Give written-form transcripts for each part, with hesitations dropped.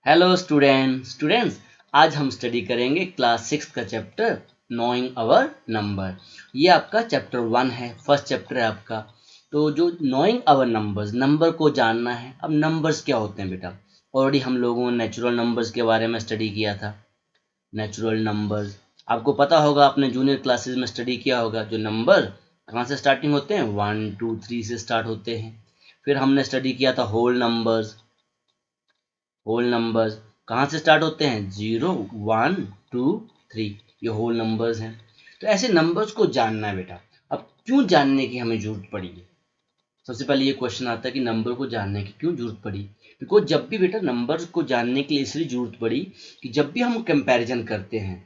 Hello students आज हम study करेंगे क्लास 6 का चैप्टर नोइंग अवर नंबर। ये आपका चैप्टर 1 है, फर्स्ट चैप्टर है आपका। तो जो नोइंग अवर नंबर्स, नंबर को जानना है। अब नंबर्स क्या होते हैं बेटा? ऑलरेडी हम लोगों ने नेचुरल नंबर्स के बारे में स्टडी किया था। नेचुरल नंबर्स आपको पता होगा, आपने जूनियर क्लासेस में स्टडी किया होगा। जो नंबर कहाँ से स्टार्टिंग होते हैं, 1 2 3 से स्टार्ट होते हैं। फिर हमने स्टडी किया था होल नंबर्स। होल नंबर्स कहाँ से स्टार्ट होते हैं, 0 1 2 3, ये होल नंबर्स हैं। तो ऐसे नंबर्स को जानना है बेटा। अब क्यों जानने की हमें जरूरत पड़ी है? सबसे पहले ये क्वेश्चन आता है कि नंबर को जानने की क्यों जरूरत पड़ी। बिकॉज जब भी बेटा नंबर्स को जानने के लिए इसलिए जरूरत पड़ी कि जब भी हम कंपैरिजन करते हैं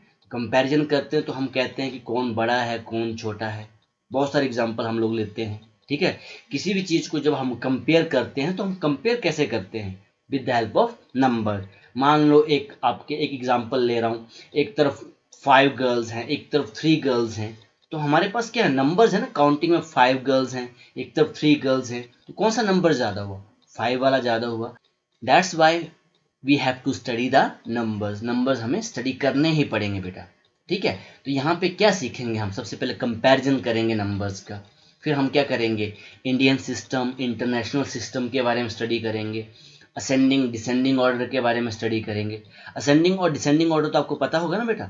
तो हम कहते हैं कि कौन बड़ा है कौन छोटा है। बहुत सारे एग्जाम्पल हम लोग लेते हैं, ठीक है। किसी भी चीज को जब हम कंपेयर करते हैं तो हम कंपेयर कैसे करते हैं, with the help of number. मान लो एक एग्जाम्पल ले रहा हूँ। एक तरफ 5 गर्ल्स हैं, एक तरफ 3 गर्ल्स हैं। तो हमारे पास क्या है, नंबर्स है ना। काउंटिंग में 5 गर्ल्स हैं, एक तरफ 3 गर्ल्स हैं, तो कौन सा नंबर ज्यादा हुआ, 5 वाला ज्यादा हुआ। That's why we have to study the numbers. Numbers हमें स्टडी करने ही पड़ेंगे बेटा, ठीक है। तो यहाँ पे क्या सीखेंगे हम, सबसे पहले कंपैरिजन करेंगे नंबर्स का। फिर हम क्या करेंगे, इंडियन सिस्टम इंटरनेशनल सिस्टम के बारे में स्टडी करेंगे। असेंडिंग डिसेंडिंग ऑर्डर के बारे में स्टडी करेंगे। असेंडिंग और डिसेंडिंग ऑर्डर तो आपको पता होगा ना बेटा।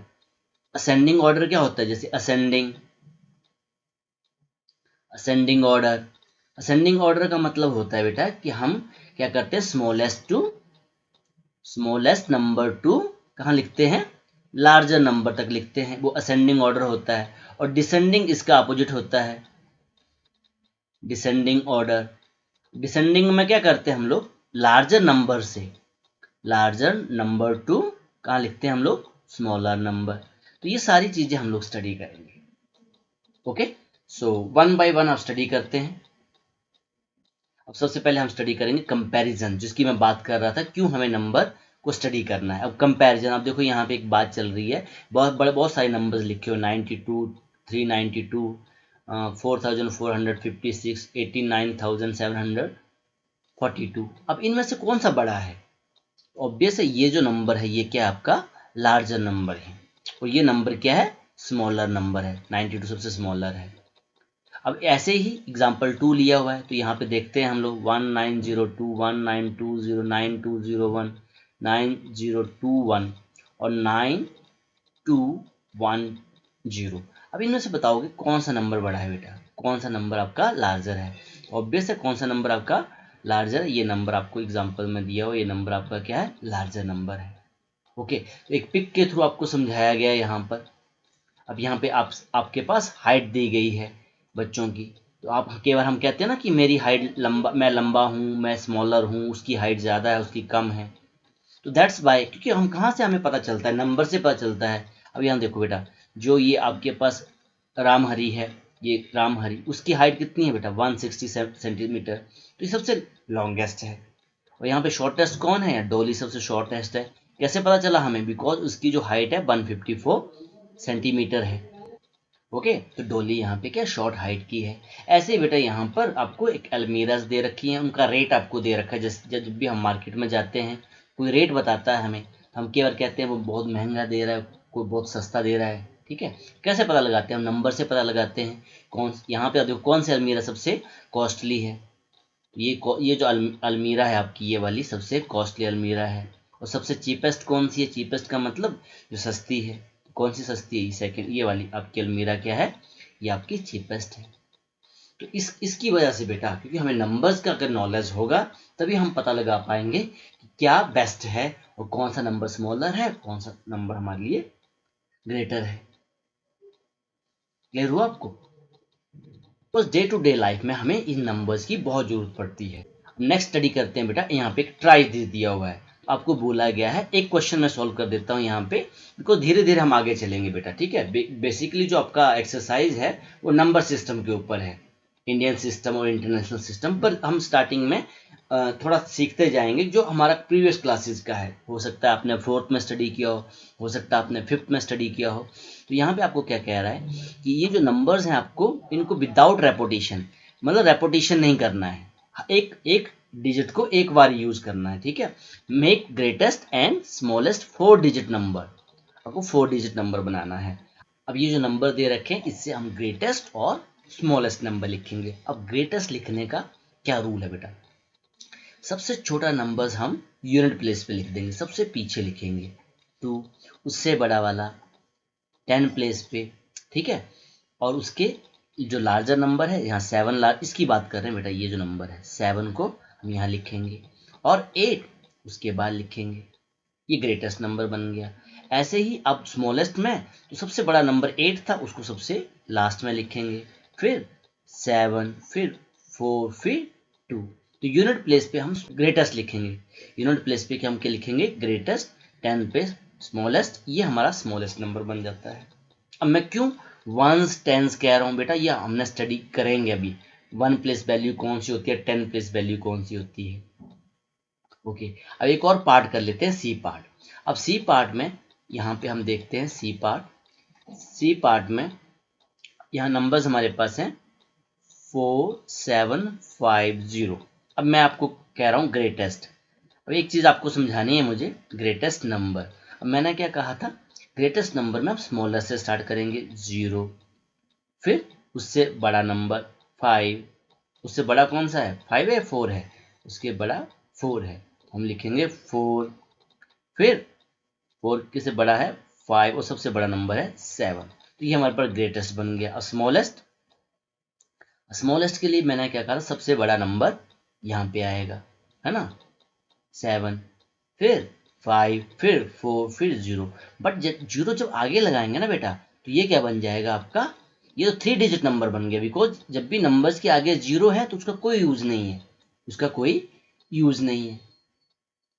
असेंडिंग ऑर्डर क्या होता है, जैसे असेंडिंग ऑर्डर का मतलब होता है बेटा कि हम क्या करते हैं, स्मॉलेस्ट नंबर टू कहाँ लिखते हैं, लार्जर नंबर तक लिखते हैं, वो असेंडिंग ऑर्डर होता है। और डिसेंडिंग इसका अपोजिट होता है, डिसेंडिंग ऑर्डर। डिसेंडिंग में क्या करते हैं हम लोग, लार्जर नंबर टू कहाँ लिखते हैं हम लोग, स्मॉलर नंबर। तो ये सारी चीजें हम लोग स्टडी करेंगे। Okay, so one by one आप स्टडी करते हैं। अब सबसे पहले हम स्टडी करेंगे कंपैरिजन, जिसकी मैं बात कर रहा था, क्यों हमें नंबर को स्टडी करना है। अब कंपैरिजन, आप देखो यहाँ पे एक बात चल रही है, बहुत सारे नंबर्स लिखे हो, 92 392 4456 89,742। अब इनमें से कौन सा बड़ा है? ऑब्वियस है ये जो नंबर है ये क्या है आपका, लार्जर नंबर है। और ये नंबर क्या है, स्मॉलर नंबर है, 92 सबसे स्मॉलर है। अब ऐसे ही एग्जाम्पल 2 लिया हुआ है, तो यहाँ पे देखते हैं हम लोग 1902 1920 9201 9021 और 9210। अब इनमें से बताओगे कौन सा नंबर बड़ा है बेटा, कौन सा नंबर आपका लार्जर है। ऑब्वियस है कौन सा नंबर आपका लार्जर है, ये नंबर आपको एग्जाम्पल में दिया हो, ये नंबर आपका क्या है, लार्जर नंबर है। ओके, तो एक पिक के थ्रू आपको समझाया गया है यहाँ पर। अब यहाँ पे आपके पास हाइट दी गई है बच्चों की। तो आप केवल हम कहते हैं ना कि मेरी हाइट लंबा, मैं लंबा हूँ, मैं स्मॉलर हूँ, उसकी हाइट ज़्यादा है, उसकी कम है। तो दैट्स वाई, क्योंकि हम कहाँ से हमें पता चलता है, नंबर से पता चलता है। अब यहाँ देखो बेटा, जो ये आपके पास रामहरी है, ये रामहरी, उसकी हाइट कितनी है बेटा, 160 सेंटीमीटर। तो ये सबसे लॉन्गेस्ट है। और यहाँ पे शॉर्टेस्ट कौन है, डोली सबसे शॉर्टेस्ट है। कैसे पता चला हमें, बिकॉज उसकी जो हाइट है 154 सेंटीमीटर है। ओके, तो डोली यहाँ पे क्या शॉर्ट हाइट की है। ऐसे ही बेटा यहाँ पर आपको एक अलमीराज दे रखी है, उनका रेट आपको दे रखा है। जब भी हम मार्केट में जाते हैं, कोई रेट बताता है हमें, हम केवल कहते हैं वो बहुत महंगा दे रहा है, कोई बहुत सस्ता दे रहा है, ठीक है। कैसे पता लगाते हैं हम, नंबर से पता लगाते हैं। यहाँ पे देखो कौन सी अलमीरा सबसे कॉस्टली है। ये जो अलमीरा है आपकी, ये वाली सबसे कॉस्टली अलमीरा है। और सबसे चीपेस्ट कौन सी है, चीपेस्ट का मतलब जो सस्ती है। कौन सी सस्ती है, सेकंड ये वाली आपकी अलमीरा क्या है, ये आपकी चीपेस्ट है। तो इसकी वजह से बेटा, क्योंकि हमें नंबर्स का अगर नॉलेज होगा तभी हम पता लगा पाएंगे कि क्या बेस्ट है और कौन सा नंबर स्मॉलर है, कौन सा नंबर हमारे लिए ग्रेटर है। क्लियर हुआ आपको? बस डे टू डे लाइफ में हमें इन नंबर्स की बहुत जरूरत पड़ती है। नेक्स्ट स्टडी करते हैं बेटा। यहाँ पे एक ट्राई दिया हुआ है, आपको बोला गया है, एक क्वेश्चन मैं सॉल्व कर देता हूँ यहाँ पे, बिकॉज धीरे धीरे हम आगे चलेंगे बेटा, ठीक है। बेसिकली जो आपका एक्सरसाइज है वो नंबर सिस्टम के ऊपर है, इंडियन सिस्टम और इंटरनेशनल सिस्टम पर हम स्टार्टिंग में थोड़ा सीखते जाएंगे, जो हमारा प्रीवियस क्लासेस का है। हो सकता है आपने 4th में स्टडी किया हो सकता है आपने 5th में स्टडी किया हो। तो यहाँ पे आपको क्या कह रहा है कि ये जो नंबर्स हैं आपको इनको विदाउट रेपोटेशन, मतलब रेपोटेशन नहीं करना है। एक एक डिजिट को एक बार यूज करना है, ठीक है। Make greatest and smallest 4 digit number, आपको 4 डिजिट नंबर बनाना है। अब ये जो नंबर दे रखे हैं इससे हम ग्रेटेस्ट और स्मॉलेस्ट नंबर लिखेंगे। अब ग्रेटेस्ट लिखने का क्या रूल है बेटा, सबसे छोटा नंबर्स हम यूनिट प्लेस पे लिख देंगे, सबसे पीछे लिखेंगे 2, उससे बड़ा वाला 10 प्लेस पे, ठीक है। और उसके जो लार्जर नंबर है, यहाँ 7 इसकी बात कर रहे हैं बेटा, ये जो नंबर है 7 को हम यहाँ लिखेंगे और 8 उसके बाद लिखेंगे, ये ग्रेटेस्ट नंबर बन गया। ऐसे ही अब स्मॉलेस्ट में तो सबसे बड़ा नंबर 8 था, उसको सबसे लास्ट में लिखेंगे, फिर 7, फिर 4, फिर 2। तो यूनिट प्लेस पे हम ग्रेटेस्ट लिखेंगे, यूनिट प्लेस पे हम क्या लिखेंगे, ग्रेटेस्ट, 10 पे स्मॉलेस्ट, ये हमारा स्मॉलेस्ट नंबर बन जाता है। अब मैं क्यों वंस टेंस कह रहा हूँ बेटा, ये हमने स्टडी करेंगे अभी, 1 प्लेस वैल्यू कौन सी होती है, 10 प्लेस वैल्यू कौन सी होती है। ओके, अब एक और पार्ट कर लेते हैं, सी पार्ट। अब सी पार्ट में यहाँ पे हम देखते हैं सी पार्ट में यहाँ नंबर्स हमारे पास हैं 4750। अब मैं आपको कह रहा हूँ ग्रेटेस्ट। अब एक चीज आपको समझानी है मुझे, ग्रेटेस्ट नंबर। अब मैंने क्या कहा था, ग्रेटेस्ट नंबर में आप स्मॉलेस्ट से स्टार्ट करेंगे 0, फिर उससे बड़ा नंबर 5, उससे बड़ा कौन सा है, 5 है 4 है, उसके बड़ा 4 है, हम लिखेंगे 4, फिर 4 किससे बड़ा है 5 और सबसे बड़ा नंबर है 7। तो ये हमारे पास ग्रेटेस्ट बन गया। और स्मॉलेस्ट के लिए मैंने क्या कहा, सबसे बड़ा नंबर यहाँ पे आएगा, है ना, 7, फिर 5, फिर 4, फिर 0। बट जीरो जब आगे लगाएंगे ना बेटा, तो ये क्या बन जाएगा आपका, ये तो 3 डिजिट नंबर बन गया, बिकॉज जब भी नंबर्स के आगे 0 है तो उसका कोई यूज नहीं है, उसका कोई यूज नहीं है।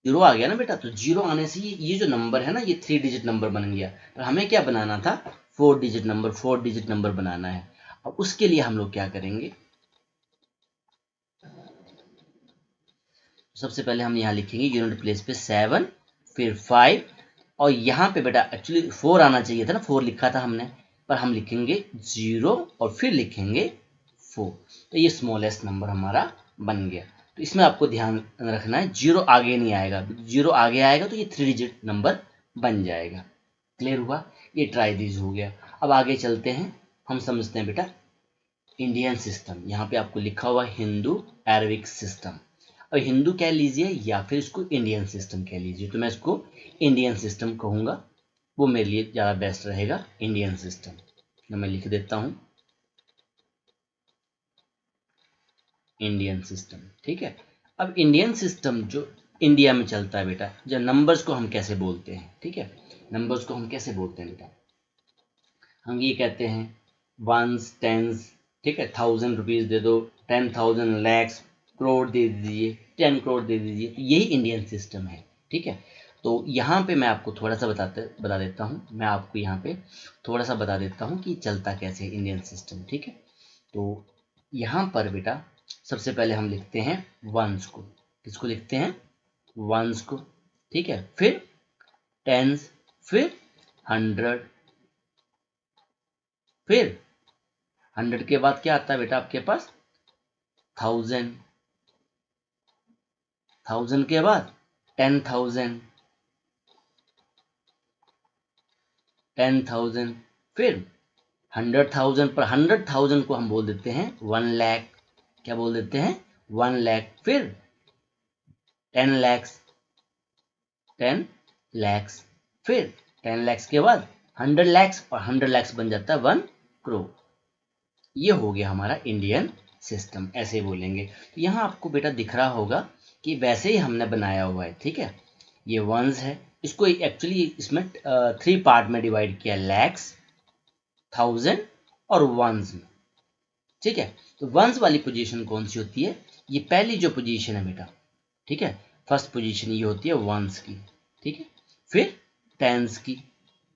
0 आ गया ना बेटा, तो 0 आने से ये जो नंबर है ना, ये 3 डिजिट नंबर बन गया। तो हमें क्या बनाना था, 4 डिजिट नंबर बनाना है। अब उसके लिए हम लोग क्या करेंगे, सबसे पहले हम यहाँ लिखेंगे यूनिट प्लेस पे 7, फिर 5, और यहाँ पे बेटा एक्चुअली 4 आना चाहिए था ना, 4 लिखा था हमने, पर हम लिखेंगे 0 और फिर लिखेंगे 4। तो ये स्मॉलेस्ट नंबर हमारा बन गया। तो इसमें आपको ध्यान रखना है, 0 आगे नहीं आएगा, 0 आगे आएगा तो ये 3 डिजिट नंबर बन जाएगा। क्लियर हुआ, ये ट्राई दीज हो गया। अब आगे चलते हैं, हम समझते हैं बेटा इंडियन सिस्टम। यहाँ पे आपको लिखा हुआ हिंदू अरबिक सिस्टम, और हिंदू कह लीजिए या फिर इसको इंडियन सिस्टम कह लीजिए, तो मैं इसको इंडियन सिस्टम कहूँगा, वो मेरे लिए ज़्यादा बेस्ट रहेगा, इंडियन सिस्टम। तो मैं लिख देता हूँ इंडियन सिस्टम, ठीक है। अब इंडियन सिस्टम जो इंडिया में चलता है बेटा, जब नंबर्स को हम कैसे बोलते हैं, ठीक है, नंबर्स को हम कैसे बोलते हैं बेटा, हम ये कहते हैं वंस, टेंस, ठीक है, 1000 रुपीज़ दे दो, 10,000, लैक्स, करोड़ दे दीजिए, 10 करोड़ दे दीजिए, तो यही इंडियन सिस्टम है, ठीक है। तो यहाँ पे मैं आपको थोड़ा सा बता देता हूँ, मैं आपको यहाँ पे थोड़ा सा बता देता हूँ कि चलता कैसे है इंडियन सिस्टम, ठीक है। तो यहाँ पर बेटा सबसे पहले हम लिखते हैं वंस को, किसको लिखते हैं, वंस को, ठीक है, फिर टेंस, फिर 100, फिर 100 के बाद क्या आता है बेटा आपके पास 1000, 1000 के बाद 10,000, 10,000, फिर 100,000 पर 100,000 को हम बोल देते हैं 1 लाख, क्या बोल देते हैं 1 लाख, फिर 10 लैक्स, 10 लैक्स, फिर 10 लैक्स के बाद 100 लैक्स, और 100 लैक्स बन जाता है 1 करोड़। ये हो गया हमारा इंडियन सिस्टम, ऐसे बोलेंगे। तो यहाँ आपको बेटा दिख रहा होगा कि वैसे ही हमने बनाया हुआ है, ठीक है। ये वंस है, इसको एक्चुअली इसमें 3 पार्ट में डिवाइड किया, लैक्स, 1000 और वंस में, ठीक है। तो वंस वाली पोजीशन कौन सी होती है, ये पहली जो पोजीशन है बेटा, ठीक है, फर्स्ट पोजीशन ये होती है वंस की, ठीक है, फिर टेंस की,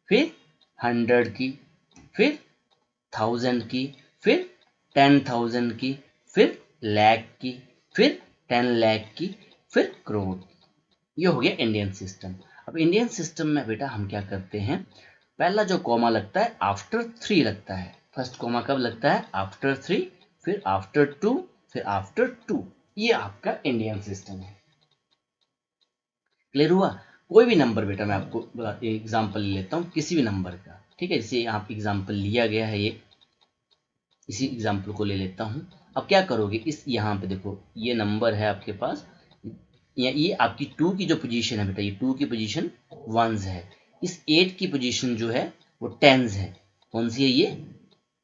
फिर 100 की, फिर 1000 की, फिर 10,000 की, फिर लाख की, फिर 10 लाख की, फिर करोड़। ये हो गया इंडियन सिस्टम। अब इंडियन सिस्टम में बेटा हम क्या करते हैं, पहला जो कॉमा लगता है आफ्टर 3 लगता है, फर्स्ट कॉमा कब लगता है आफ्टर 3, फिर आफ्टर 2, फिर आफ्टर 2, ये आपका इंडियन सिस्टम है। क्लियर हुआ? कोई भी नंबर बेटा, मैं आपको एग्जांपल ले लेता हूँ किसी भी नंबर का, ठीक है। जैसे यहाँ पे एग्जांपल लिया गया है, ये इसी एग्जांपल को ले लेता हूँ। अब क्या करोगे, इस यहाँ पे देखो ये नंबर है आपके पास, ये आपकी 2 की जो पोजीशन है बेटा, ये 2 की पोजीशन 1s है। इस 8 की पोजीशन जो है वो 10s है। कौन सी है ये?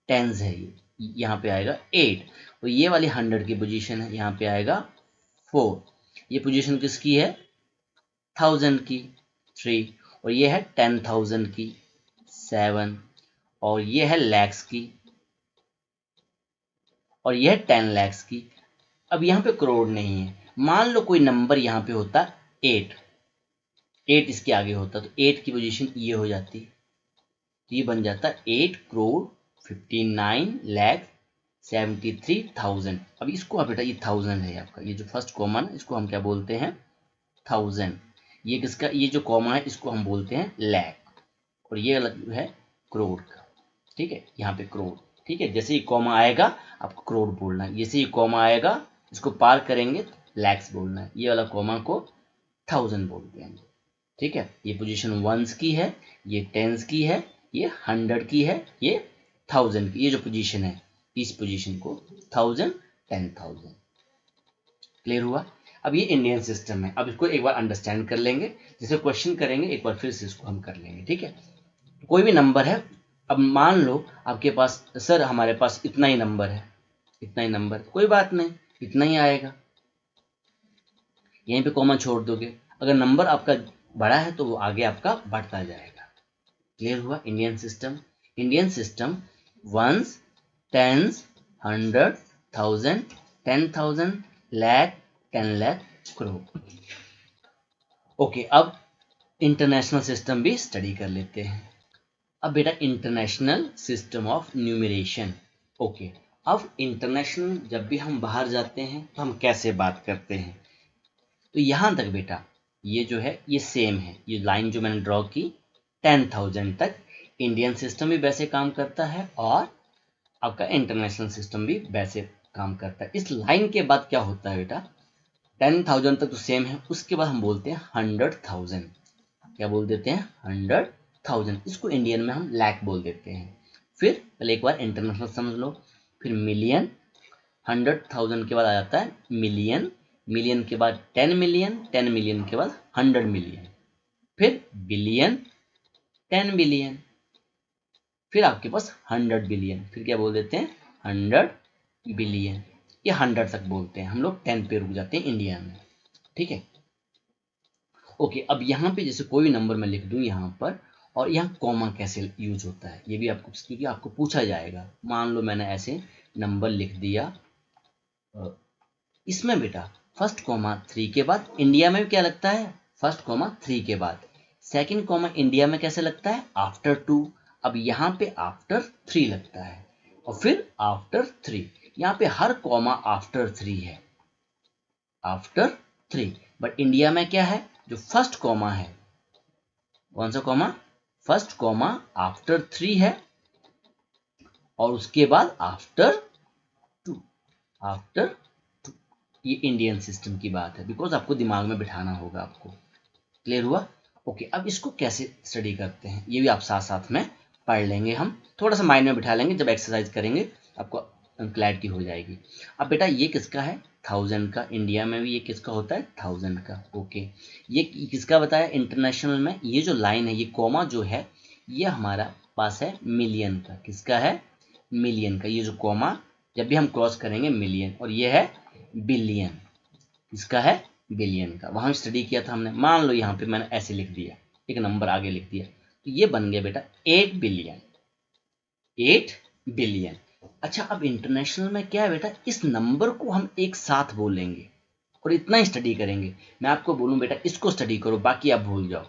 10s है। ये यहाँ पे आएगा 8। और ये वाली 100 की पोजीशन है, यहाँ पे आएगा 4। ये पोजीशन किसकी है? 1000 की 3। और ये है 10,000 की 7। और ये है लैक्स की, और ये है 10 लैक्स की। अब यहाँ पे करोड़ नहीं है। मान लो कोई नंबर यहाँ पे होता 8 इसके आगे होता, तो 8 की पोजीशन ये हो जाती, तो ये बन जाता 8 करोड़ 59 लाख 73,000। अब इसको आप बेटा, ये 1000 है आपका, ये जो फर्स्ट कॉमन है इसको हम क्या बोलते हैं? 1000। ये किसका? ये जो कॉमा है इसको हम बोलते हैं लैख, और ये अलग है करोड़ का, ठीक है। यहाँ पे करोड़, ठीक है। जैसे ही कॉमा आएगा आपको करोड़ बोलना है, जैसे ही कॉमा आएगा इसको पार करेंगे तो लैक्स बोलना है। ये वाला कॉमा को 1000 बोलते हैं, ठीक है। ये पोजीशन 1s की है, ये 10s की है, ये 100 की है, ये 1000 की। ये जो पोजीशन है इस पोजीशन को 1000 10,000। क्लियर हुआ? अब ये इंडियन सिस्टम है। अब इसको एक बार अंडरस्टैंड कर लेंगे, जैसे क्वेश्चन करेंगे एक बार फिर से इसको हम कर लेंगे, ठीक है। कोई भी नंबर है, अब मान लो आपके पास, सर हमारे पास इतना ही नंबर है, इतना ही नंबर, कोई बात नहीं, इतना ही आएगा। यहीं पे कॉमा छोड़ दोगे, अगर नंबर आपका बड़ा है तो वो आगे आपका बढ़ता जाएगा। क्लियर हुआ? Indian system. Indian system 1s 10s 100 1000 10,000 lakh 10 lakh crore. Okay, अब इंटरनेशनल सिस्टम भी स्टडी कर लेते हैं। अब बेटा international system of numeration. Okay, अब इंटरनेशनल जब भी हम बाहर जाते हैं तो हम कैसे बात करते हैं? तो यहां तक बेटा ये जो है ये सेम है, ये लाइन जो मैंने ड्रॉ की 10,000 तक इंडियन सिस्टम भी वैसे काम करता है और आपका इंटरनेशनल सिस्टम भी वैसे काम करता है। इस लाइन के बाद क्या होता है बेटा? 10,000 तक तो सेम है, उसके बाद हम बोलते हैं 100,000। क्या बोल देते हैं? 100,000। इसको इंडियन में हम लाख बोल देते हैं। फिर पहले एक बार इंटरनेशनल समझ लो, फिर मिलियन, 100,000 के बाद आ जाता है मिलियन, मिलियन के बाद 10 मिलियन, 10 मिलियन के बाद 100 मिलियन, फिर बिलियन, 10 बिलियन, फिर आपके पास 100 बिलियन, फिर क्या बोल देते हैं? 100 बिलियन। ये 100 तक बोलते हैं हम लोग, 10 पे रुक जाते हैं इंडिया में, ठीक है। ओके, अब यहाँ पे जैसे कोई भी नंबर मैं लिख दूं यहाँ पर, और यहाँ कॉमा कैसे यूज होता है ये भी आपको, क्योंकि आपको पूछा जाएगा। मान लो मैंने ऐसे नंबर लिख दिया, इसमें बेटा फर्स्ट कॉमा 3 के बाद इंडिया में क्या लगता है? फर्स्ट कॉमा 3 के बाद। सेकंड कॉमा इंडिया में कैसे लगता है? आफ्टर 2। अब यहाँ पे आफ्टर 3 लगता है, और फिर आफ्टर 3। यहाँ पे हर कॉमा आफ्टर 3 है, आफ्टर 3। बट इंडिया में क्या है? जो फर्स्ट कॉमा है, कौन सा कॉमा? फर्स्ट कॉमा आफ्टर 3 है, और उसके बाद आफ्टर 2, आफ्टर 2। ये इंडियन सिस्टम की बात है, बिकॉज आपको दिमाग में बिठाना होगा आपको। क्लियर हुआ? ओके, अब इसको कैसे स्टडी करते हैं ये भी आप साथ साथ में पढ़ लेंगे, हम थोड़ा सा माइंड में बिठा लेंगे, जब एक्सरसाइज करेंगे आपको क्लैरिटी हो जाएगी। अब बेटा ये किसका है? 1000 का। इंडिया में भी ये किसका होता है? 1000 का। ओके, ये किसका बताया? इंटरनेशनल में ये जो लाइन है, ये कॉमा जो है, ये हमारा पास है मिलियन का। किसका है? मिलियन का। ये जो कॉमा जब भी हम क्रॉस करेंगे मिलियन, और ये है बिलियन। किसका है? बिलियन का। वहां स्टडी किया था हमने। मान लो यहाँ पे मैंने ऐसे लिख दिया, एक नंबर आगे लिख दिया, तो ये बन गया बेटा 8 बिलियन, 8 बिलियन। अच्छा, अब इंटरनेशनल में क्या है बेटा? इस नंबर को हम एक साथ बोलेंगे और इतना ही स्टडी करेंगे। मैं आपको बोलूं बेटा इसको स्टडी करो, बाकी आप भूल जाओ,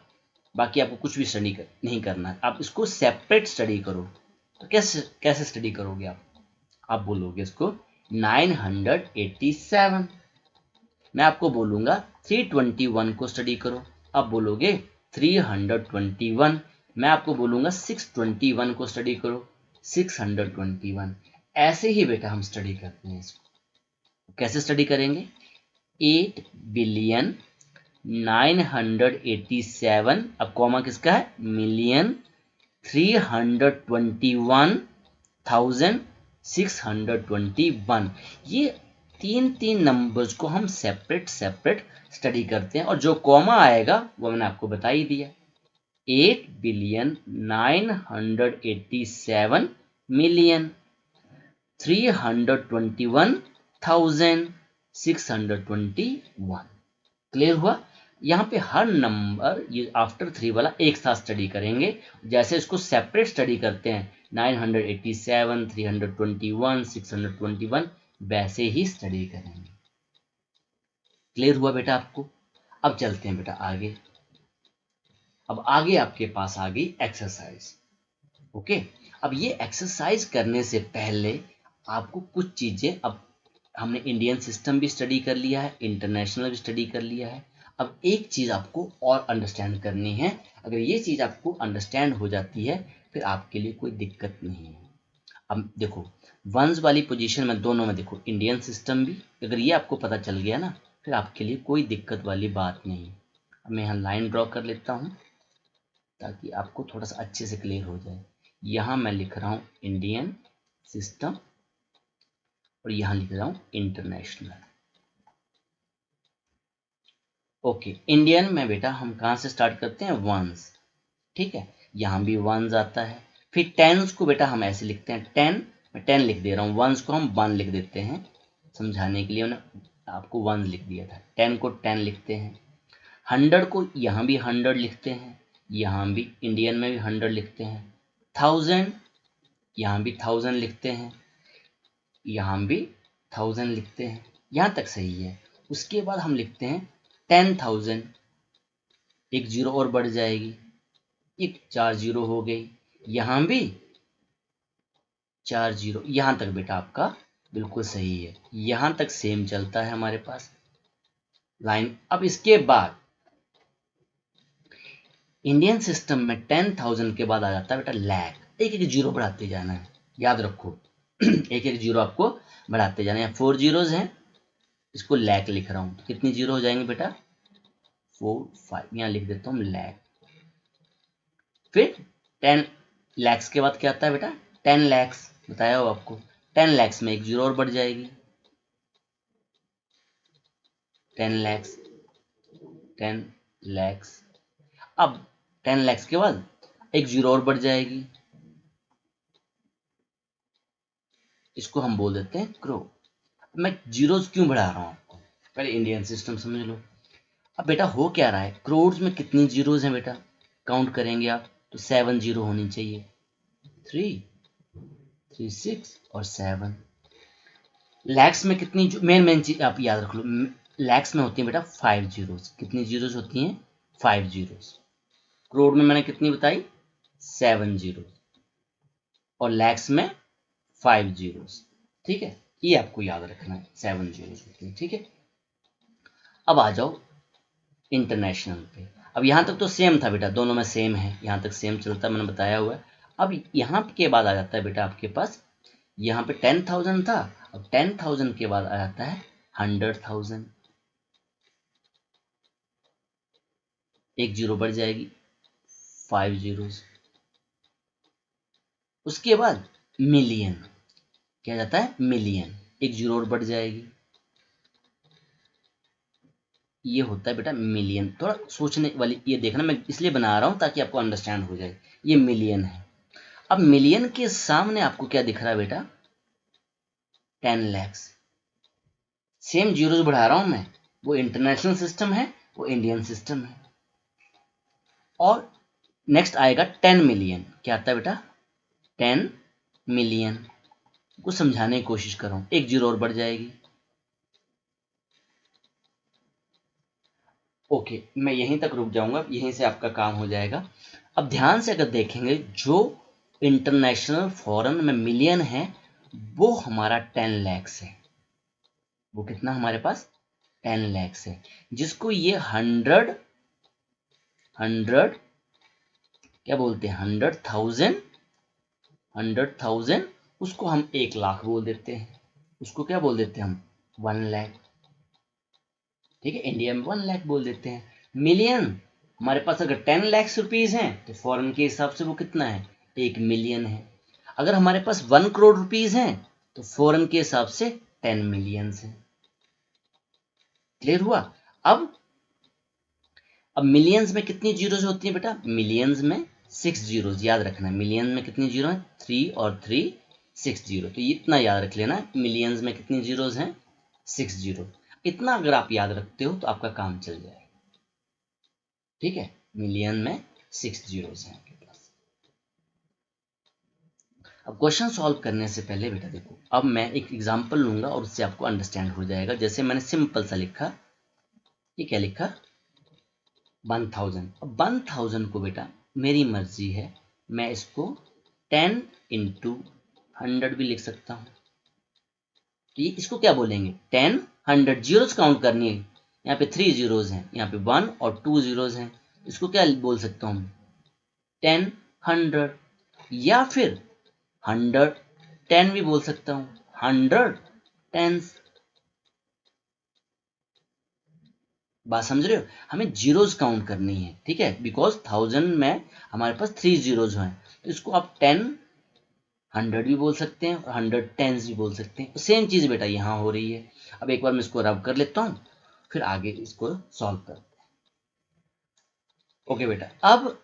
बाकी आपको कुछ भी स्टडी नहीं करना है, आप इसको सेपरेट स्टडी करो। तो कैसे कैसे स्टडी करोगे आप बोलोगे इसको 987। मैं आपको बोलूंगा 321 को स्टडी करो, आप बोलोगे 321। मैं आपको बोलूंगा 621 को स्टडी करो, 621। ऐसे ही बेटा हम स्टडी करते हैं इसको। कैसे स्टडी करेंगे? 8,987, अब कॉमा किसका है, मिलियन, 321,621। ये तीन तीन नंबर्स को हम सेपरेट सेपरेट स्टडी करते हैं, और जो कॉमा आएगा वो मैंने आपको बता ही दिया। 8,987,321,621। क्लियर हुआ। यहाँ पे हर नंबर ये आफ्टर 3 वाला एक साथ स्टडी करेंगे, जैसे इसको सेपरेट स्टडी करते हैं 987, 321, 621, वैसे ही स्टडी करेंगे। क्लियर हुआ बेटा आपको। अब चलते हैं बेटा आगे। अब आगे आपके पास आ गई एक्सरसाइज। ओके, अब ये एक्सरसाइज करने से पहले आपको कुछ चीजें, अब हमने इंडियन सिस्टम भी स्टडी कर लिया है, इंटरनेशनल भी स्टडी कर लिया है। अब एक चीज आपको और अंडरस्टैंड करनी है। अगर ये चीज आपको अंडरस्टैंड हो जाती है फिर आपके लिए कोई दिक्कत नहीं है। अब देखो वंस वाली पोजीशन में दोनों में देखो इंडियन सिस्टम भी, अगर ये आपको पता चल गया ना फिर आपके लिए कोई दिक्कत वाली बात नहीं। अब मैं यहाँ लाइन ड्रॉ कर लेता हूँ ताकि आपको थोड़ा सा अच्छे से क्लियर हो जाए। यहाँ मैं लिख रहा हूँ इंडियन सिस्टम और यहाँ लिख रहा हूँ इंटरनेशनल। ओके, इंडियन में बेटा हम कहाँ से स्टार्ट करते हैं, वंस। ठीक है, यहाँ भी वंस आता है। फिर टेंस को बेटा हम ऐसे लिखते हैं, टेन, मैं 10 लिख दे रहा हूँ, वंस को हम 1 लिख देते हैं समझाने के लिए, मैंने आपको 1 लिख दिया था। 10 को 10 लिखते हैं। 100 को यहाँ भी 100 लिखते हैं, यहाँ भी इंडियन में भी 100 लिखते हैं। 1000 यहाँ भी 1000 लिखते हैं, यहाँ भी 1000 लिखते हैं। यहाँ तक सही है। उसके बाद हम लिखते हैं 10,000, एक जीरो और बढ़ जाएगी, एक 4 जीरो हो गई, यहाँ भी 4 जीरो। यहाँ तक बेटा आपका बिल्कुल सही है, यहाँ तक सेम चलता है हमारे पास लाइन। अब इसके बाद इंडियन सिस्टम में 10,000 के बाद आ जाता है बेटा लैख। एक एक जीरो बढ़ाते जाना है, याद रखो एक एक जीरो आपको बढ़ाते जाना है। 4 जीरोज हैं, इसको लैख लिख रहा हूं, तो कितनी जीरो हो जाएंगे बेटा, 4, 5, यहाँ लिख देता हूँ लैख। फिर 10 लैक्स के बाद क्या आता है बेटा, 10 लैक्स, बताया हो आपको। 10 लैक्स में एक जीरो और बढ़ जाएगी, 10 लैक्स, 10 लैक्स। अब 10 लैक्स के बाद एक जीरो और बढ़ जाएगी, इसको हम बोल देते हैं करोड़। मैं जीरोज क्यों बढ़ा रहा हूं आपको, पहले इंडियन सिस्टम समझ लो। अब बेटा हो क्या रहा है, करोड़ में कितनी जीरोज हैं बेटा, काउंट करेंगे आप तो 7 जीरो होनी चाहिए, 3, 3, 6 और 7। लैक्स में कितनी, मेन चीज आप याद रख लो, लैक्स में होती है बेटा 5 जीरोज। कितनी जीरोज होती हैं, 5 जीरोज। करोड़ में मैंने कितनी बताई, 7 जीरोज, और लैक्स में 5 जीरोज। ठीक है, ये आपको याद रखना है, 7 जीरोज होती है। ठीक है, अब आ जाओ इंटरनेशनल पे। अब यहां तक तो सेम था बेटा, दोनों में सेम है, यहां तक सेम चलता है, मैंने बताया हुआ है। अब यहां के बाद आ जाता है बेटा आपके पास, यहाँ पे 10,000 था, अब 10,000 के बाद आ जाता है 100,000, एक जीरो बढ़ जाएगी, 5 जीरोज। उसके बाद मिलियन, क्या जाता है, मिलियन, एक जीरो और बढ़ जाएगी, ये होता है बेटा मिलियन। थोड़ा सोचने वाली, ये देखना मैं इसलिए बना रहा हूं ताकि आपको अंडरस्टैंड हो जाए, ये मिलियन है। अब मिलियन के सामने आपको क्या दिख रहा है बेटा, 10 लैक्स। सेम जीरोज बढ़ा रहा हूं मैं, वो इंटरनेशनल सिस्टम है, वो इंडियन सिस्टम है। और नेक्स्ट आएगा 10 मिलियन, क्या आता है बेटा, 10 मिलियन। को समझाने की कोशिश कर रहा हूं, एक जीरो और बढ़ जाएगी। ओके, मैं यहीं तक रुक जाऊंगा, यहीं से आपका काम हो जाएगा। अब ध्यान से अगर देखेंगे, जो इंटरनेशनल फॉरेन में मिलियन है वो हमारा 10 लैक्स है। वो कितना हमारे पास, 10 लैक्स है, जिसको ये 100 क्या बोलते हैं, 100,000 उसको हम 1 लाख बोल देते हैं, उसको क्या बोल देते हैं हम, 1 लाख। ठीक है, इंडिया में 1 लाख बोल देते हैं। मिलियन हमारे पास अगर 10 लाख रुपीज हैं तो फॉरेन के हिसाब से वो कितना है, 1 मिलियन है। अगर हमारे पास 1 करोड़ रुपीज हैं तो फॉरेन के हिसाब से 10 मिलियंस है। क्लियर हुआ? अब मिलियंस में कितनी जीरोज होती हैं बेटा, मिलियंस में 6 जीरोज, याद रखना मिलियन में कितनी जीरो है, 3 और 3 6 जीरो। तो इतना याद रख लेना, मिलियंस में कितनी जीरोज हैं, 6 जीरो। इतना अगर आप याद रखते हो तो आपका काम चल जाएगा। ठीक है, मिलियन में 6 जीरोज हैं आपके पास। अब क्वेश्चन सॉल्व करने से पहले बेटा देखो, अब मैं एक एग्जांपल लूंगा और उससे आपको अंडरस्टैंड हो जाएगा। जैसे मैंने सिंपल सा लिखा, ये क्या लिखा, 1000। अब 1000 को बेटा मेरी मर्जी है, मैं इसको 10 इंटू 100 भी लिख सकता हूँ। तो ये इसको क्या बोलेंगे, 10 100 जीरोज काउंट करनी है। यहाँ पे 3 जीरोज हैं, यहाँ पे 1 और 2 जीरोज हैं। इसको क्या बोल सकता हूँ, 10 100, या फिर 100 10 भी बोल सकता हूँ, 100 टेंस। बात समझ रहे हो, हमें जीरोज काउंट करनी है। ठीक है, बिकॉज 1000 में हमारे पास 3 जीरोज हैं, तो इसको आप 10 100 भी बोल सकते हैं और 100 टेंस भी बोल सकते हैं। सेम चीज बेटा यहाँ हो रही है। अब एक बार मैं इसको रब कर लेता हूँ, फिर आगे इसको सॉल्व करते हैं। ओके बेटा, अब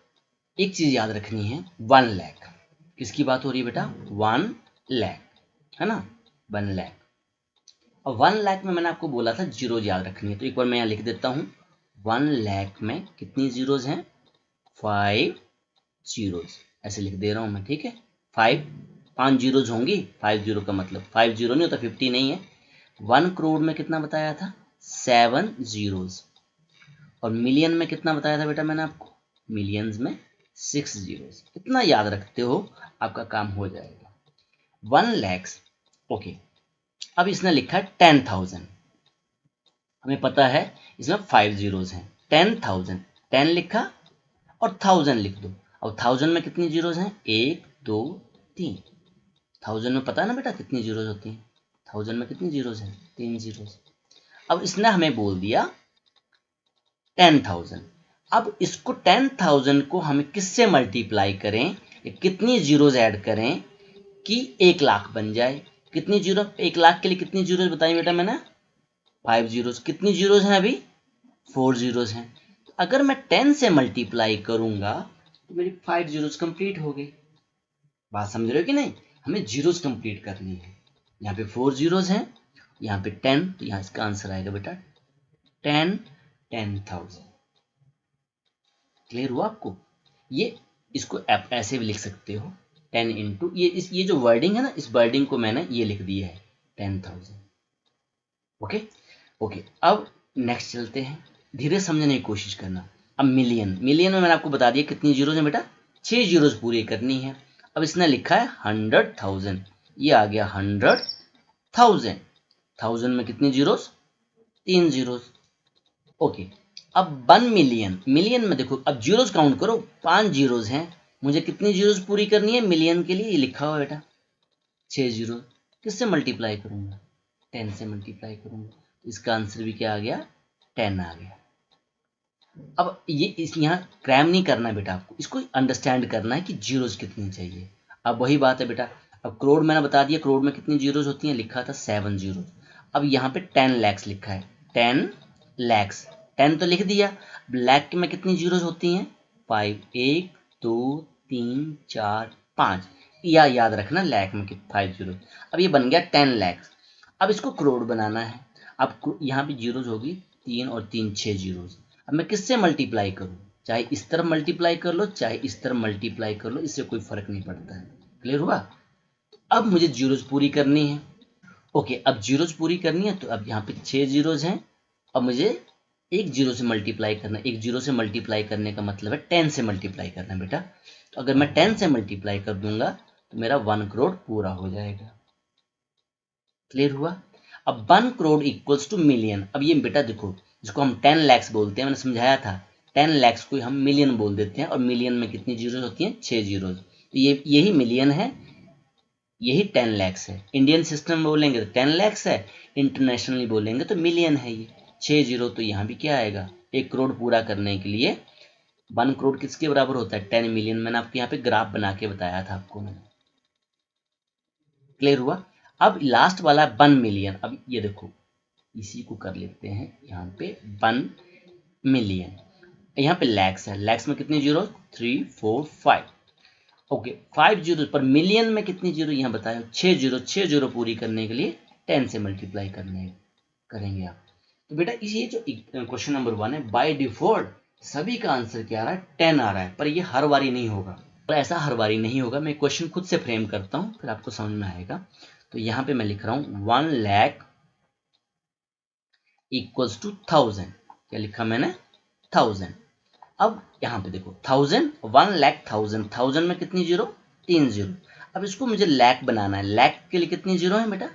एक चीज याद रखनी है, 1 लाख, किसकी बात हो रही है बेटा, 1 लाख, है ना, 1 लाख। और 1 लाख में मैंने आपको बोला था जीरोज याद रखनी है, तो एक बार मैं यहाँ लिख देता हूँ, 1 लाख में कितनी जीरोज हैं, 5 जीरोज, ऐसे लिख दे रहा हूँ मैं। ठीक है, 5 जीरोज होंगी, 5 जीरो का मतलब 5 जीरो नहीं होता, 50 नहीं है। 1 करोड़ में कितना बताया था, 7 जीरोज। और मिलियन में कितना बताया था बेटा मैंने आपको, मिलियंस में 6 जीरोज। इतना याद रखते हो आपका काम हो जाएगा। 1 लाख, ओके। अब इसने लिखा है 10,000, हमें पता है इसमें 5 जीरोज हैं। 10,000, 10 लिखा और 1000 लिख दो। अब 1000 में कितनी जीरोज हैं, 1 2 3। 1000 में पता है ना बेटा कितनी जीरोज होती हैं, 1000 में कितनी जीरोज हैं, 3 जीरोज। अब इसने हमें बोल दिया 10,000। अब इसको 10,000 को हमें किससे मल्टीप्लाई करें, कितनी जीरोज ऐड करें कि 1 लाख बन जाए। कितनी जीरो, 1 लाख के लिए कितनी जीरोज बताई बेटा मैंने, 5 जीरोज। कितनी जीरोज हैं अभी, 4 जीरोज हैं। अगर मैं 10 से मल्टीप्लाई करूंगा तो मेरी 5 जीरोज कंप्लीट हो गई। बात समझ रहे हो कि नहीं, हमें जीरोज कंप्लीट करनी है। यहाँ पे 4 जीरोज हैं, यहाँ पे 10, तो यहाँ इसका आंसर आएगा बेटा 10,000। क्लियर हुआ आपको? ये इसको आप ऐसे भी लिख सकते हो, 10 इंटू ये जो वर्डिंग है ना, इस वर्डिंग को मैंने ये लिख दिया है 10,000। ओके ओके, अब नेक्स्ट चलते हैं, धीरे समझने की कोशिश करना। अब मिलियन, मिलियन में मैंने आपको बता दिया कितनी जीरोज है बेटा, 6 जीरोज पूरी करनी है। अब इसने लिखा है 100,000, ये आ गया 100,000। 1000 में कितनी जीरोज, 3 जीरोज। ओके, अब 1 मिलियन, मिलियन में देखो अब जीरोज काउंट करो, 5 जीरोज हैं, मुझे कितनी जीरोज पूरी करनी है मिलियन के लिए, ये लिखा हुआ बेटा 6 जीरो। किससे मल्टीप्लाई करूंगा, 10 से मल्टीप्लाई करूंगा, इसका आंसर भी क्या आ गया, 10 आ गया। अब ये इस यहाँ क्रैम नहीं करना है बेटा, आपको इसको अंडरस्टैंड करना है कि जीरोज कितनी चाहिए। अब वही बात है बेटा, अब करोड़ मैंने बता दिया, करोड़ में कितनी जीरोज होती हैं, लिखा था 7 जीरो। अब यहाँ पे 10 लैक्स लिखा है, 10 लैक्स, 10 तो लिख दिया। लैक में कितनी जीरोज होती हैं, 5, 1 2 3 4 5, या याद रखना लैक में 5 जीरो। अब ये बन गया 10 लैक्स। अब इसको करोड़ बनाना है, अब यहाँ पे जीरोज होगी 3 और 3 6 जीरोज। अब मैं किससे मल्टीप्लाई करूं, चाहे इस तरफ मल्टीप्लाई कर लो चाहे इस तरफ मल्टीप्लाई कर लो, इससे कोई फर्क नहीं पड़ता है। क्लियर हुआ? अब मुझे जीरोज पूरी करनी है। ओके, अब जीरोज पूरी करनी है, तो अब यहाँ पे 6 जीरोज हैं। अब मुझे एक जीरो से मल्टीप्लाई करना है, एक जीरो से मल्टीप्लाई करने का मतलब है 10 से मल्टीप्लाई करना है बेटा। तो अगर मैं 10 से मल्टीप्लाई कर दूंगा तो मेरा 1 करोड़ पूरा हो जाएगा। क्लियर हुआ? अब 1 करोड़ इक्वल्स टू मिलियन। अब ये बेटा देखो, जिसको हम 10 लैक्स बोलते हैं, मैंने समझाया था 10 लैक्स को हम मिलियन बोल देते हैं, और मिलियन में कितनी जीरोज होती हैं, 6 जीरोज। तो ये यही मिलियन है, यही 10 लैक्स है। इंडियन सिस्टम में बोलेंगे तो 10 लैक्स है, इंटरनेशनली बोलेंगे तो मिलियन है ये। 6 जीरो, तो यहाँ भी क्या आएगा, 1 करोड़ पूरा करने के लिए 1 करोड़ किसके बराबर होता है, 10 मिलियन। मैंने आपको यहाँ पे ग्राफ बना के बताया था आपको मैंने, क्लियर हुआ। अब लास्ट वाला 1 मिलियन। अब ये देखो, इसी को कर लेते हैं यहाँ पे 1 मिलियन। यहाँ पे लैक्स है, लैक्स में कितने जीरो, 3 4 5, ओके 5 जीरो पर मिलियन में कितनी जीरो यहाँ बताया, 6 जीरो। 6 जीरो पूरी करने के लिए 10 से मल्टीप्लाई करेंगे आप। तो बेटा ये जो क्वेश्चन नंबर 1 है, बाय डिफॉल्ट सभी का आंसर क्या आ रहा है, 10 आ रहा है, पर ये हर बारी नहीं होगा, और ऐसा हर बारी नहीं होगा। मैं क्वेश्चन खुद से फ्रेम करता हूँ, फिर आपको समझ में आएगा। तो यहाँ पे मैं लिख रहा हूँ 1 लाख इक्वल्स टू 1000, क्या लिखा मैंने, 1000। अब यहाँ पे देखो 1000, 1 लाख 1000 में कितनी जीरो, 3 जीरो। अब इसको मुझे लाख बनाना है, लाख के लिए कितनी जीरो है बेटा,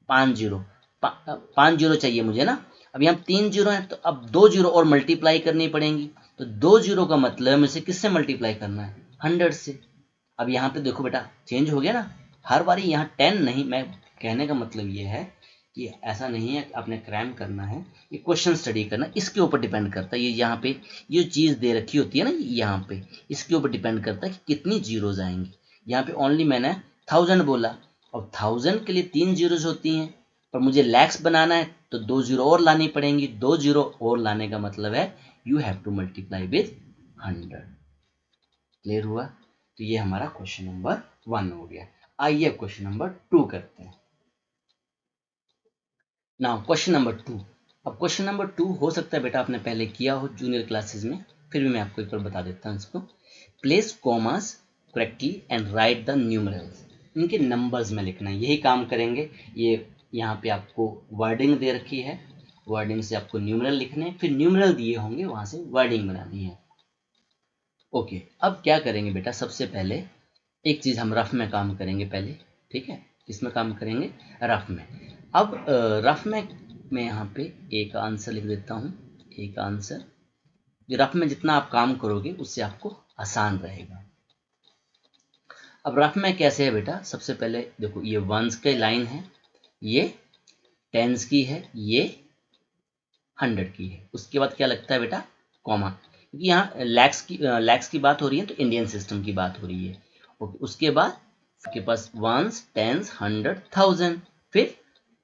5 जीरो, 5 जीरो चाहिए मुझे ना। अब यहाँ 3 जीरो है, तो अब 2 जीरो और मल्टीप्लाई करनी पड़ेंगी। तो 2 जीरो का मतलब मुझे किससे मल्टीप्लाई करना है, 100 से। अब यहाँ पे देखो बेटा चेंज हो गया ना, हर बारी यहाँ 10 नहीं, मैं कहने का मतलब ये है कि ऐसा नहीं है आपने क्रैम करना है, ये क्वेश्चन स्टडी करना, इसके ऊपर डिपेंड करता है। ये यहाँ पे ये चीज़ दे रखी होती है ना, यहाँ पे इसके ऊपर डिपेंड करता है कि कितनी जीरोज आएंगी। यहाँ पे ओनली मैंने 1000 बोला, और 1000 के लिए 3 जीरोज होती हैं, पर मुझे लैक्स बनाना है तो 2 जीरो और लानी पड़ेंगी। 2 जीरो और लाने का मतलब है you have to multiply with 100। Clear हुआ। तो ये हमारा क्वेश्चन नंबर 1 हो गया। आइए क्वेश्चन नंबर 2 करते हैं। Now question number 2। अब क्वेश्चन नंबर 2 हो सकता है बेटा आपने पहले किया हो जूनियर क्लासेस में, फिर भी मैं आपको एक बार बता देता हूँ इसको। Place commas correctly and write the numerals. इनके नंबर्स में लिखना है, यही काम करेंगे। ये यहाँ पे आपको वर्डिंग दे रखी है, वर्डिंग से आपको न्यूमरल लिखने, फिर न्यूमरल दिए होंगे वहां से वर्डिंग बनानी है। ओके, अब क्या करेंगे बेटा, सबसे पहले एक चीज हम रफ में काम करेंगे पहले, ठीक है। किसमें काम करेंगे, रफ में। अब रफ में मैं यहाँ पे एक आंसर लिख देता हूँ, एक आंसर। रफ में जितना आप काम करोगे उससे आपको आसान रहेगा। अब रफ में कैसे है बेटा, सबसे पहले देखो ये वंस के लाइन है, ये टेंस की है, ये 100 की है। उसके बाद क्या लगता है बेटा, कॉमा, क्योंकि यहाँ लैक्स की बात हो रही है तो इंडियन सिस्टम की बात हो रही है। ओके, उसके बाद आपके पास वंस, टेंस, 100, 1000, फिर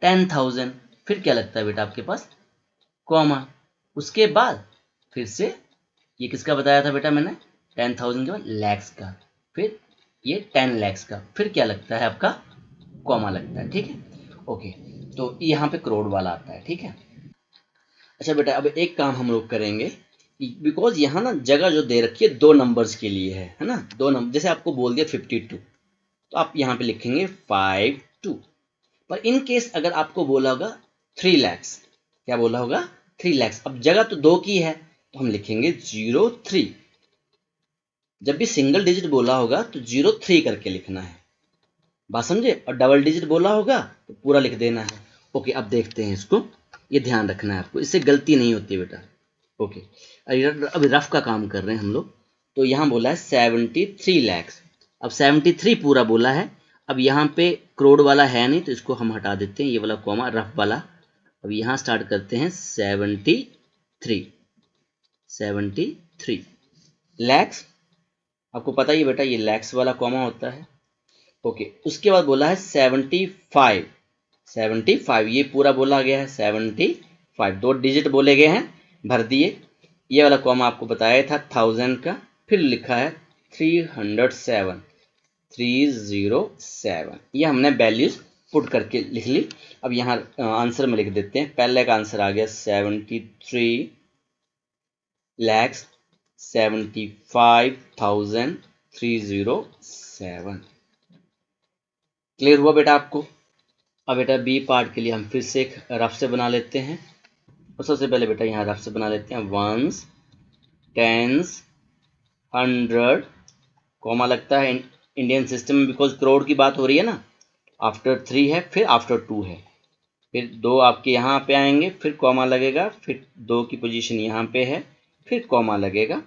10,000, फिर क्या लगता है बेटा आपके पास, कॉमा। उसके बाद फिर से ये किसका बताया था बेटा मैंने, 10,000 के बाद लैक्स का, फिर ये 10 लैक्स का, फिर क्या लगता है आपका, कॉमा लगता है, ठीक है। ओके, तो यहाँ पे करोड़ वाला आता है, ठीक है। अच्छा बेटा, अब एक काम हम लोग करेंगे, बिकॉज यहाँ ना जगह जो दे रखी है 2 नंबर्स के लिए है ना, 2 नंबर। जैसे आपको बोल दिया 52, तो आप यहाँ पे लिखेंगे 52। पर इन केस अगर आपको बोला होगा 3 लैक्स, क्या बोला होगा, 3 लैक्स। अब जगह तो 2 की है तो हम लिखेंगे 03। जब भी सिंगल डिजिट बोला होगा तो 03 करके लिखना है, बात समझे। और डबल डिजिट बोला होगा तो पूरा लिख देना है। ओके, अब देखते हैं इसको, ये ध्यान रखना है आपको, इससे गलती नहीं होती बेटा। ओके, अभी रफ का काम कर रहे हैं हम लोग। तो यहाँ बोला है 73 लैक्स। अब 73 पूरा बोला है। अब यहाँ पे करोड़ वाला है नहीं तो इसको हम हटा देते हैं, ये वाला कॉमा रफ वाला। अब यहाँ स्टार्ट करते हैं 73 लैक्स। आपको पता ही बेटा ये लैक्स वाला कॉमा होता है। ओके, उसके बाद बोला है 75, ये पूरा बोला गया है 75, 2 डिजिट बोले गए हैं, भर दिए। ये वाला कॉमा आपको बताया था 1000 का, फिर लिखा है 307, ये हमने वैल्यूज पुट करके लिख ली। अब यहाँ आंसर में लिख देते हैं। पहले का आंसर आ गया 73,75,307। क्लियर हुआ बेटा आपको। अब बेटा बी पार्ट के लिए हम फिर से एक रफ से बना लेते हैं। और सबसे पहले बेटा यहाँ रफ से बना लेते हैं, वंस, टेंस, 100, कॉमा लगता है इंडियन सिस्टम में बिकॉज करोड़ की बात हो रही है ना। आफ्टर 3 है, फिर आफ्टर 2 है, फिर 2 आपके यहाँ पे आएंगे, फिर कॉमा लगेगा, फिर 2 की पोजीशन यहाँ पे है, फिर कॉमा लगेगा,